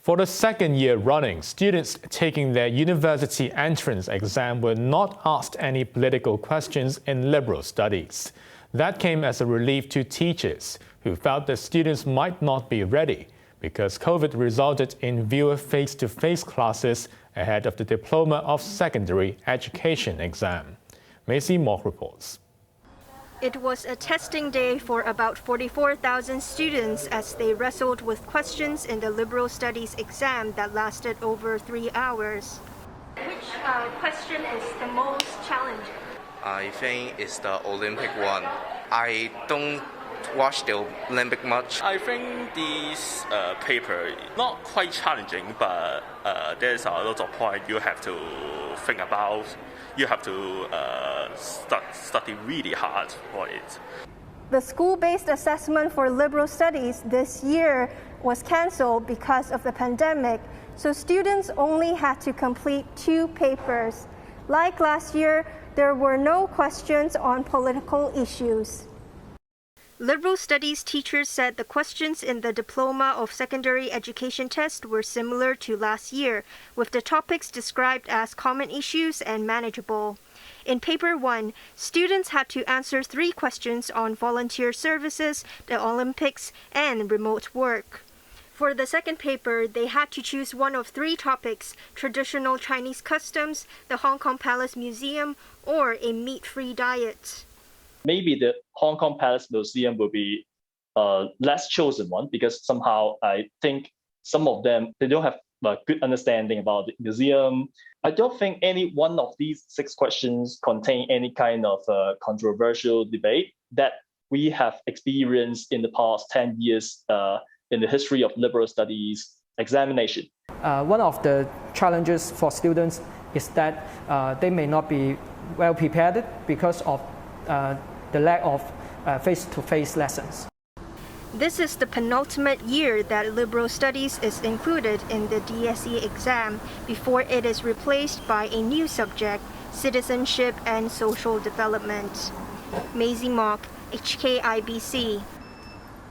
For the second year running, students taking their university entrance exam were not asked any political questions in liberal studies. That came as a relief to teachers who felt that students might not be ready because COVID resulted in fewer face-to-face classes ahead of the Diploma of Secondary Education exam. Macy Mock reports. It was a testing day for about 44,000 students as they wrestled with questions in the liberal studies exam that lasted over 3 hours. Which question is the most challenging? I think it's the Olympic one. I don't watch the Olympic much. I think this paper not quite challenging, but there's a lot of points you have to think about. You have to study really hard for it. The school-based assessment for liberal studies this year was cancelled because of the pandemic, so students only had to complete 2 papers. Like last year, there were no questions on political issues. Liberal studies teachers said the questions in the Diploma of Secondary Education test were similar to last year, with the topics described as common issues and manageable. In Paper 1, students had to answer 3 questions on volunteer services, the Olympics, and remote work. For the second paper, they had to choose one of 3 topics: traditional Chinese customs, the Hong Kong Palace Museum, or a meat-free diet. Maybe the Hong Kong Palace Museum will be less chosen one because somehow I think some of them, they don't have a good understanding about the museum. I don't think any one of these 6 questions contain any kind of controversial debate that we have experienced in the past 10 years in the history of liberal studies examination. One of the challenges for students is that they may not be well prepared because of the lack of face-to-face lessons. This is the penultimate year that liberal studies is included in the DSE exam before it is replaced by a new subject, citizenship and social development. Macy Mock, HKIBC.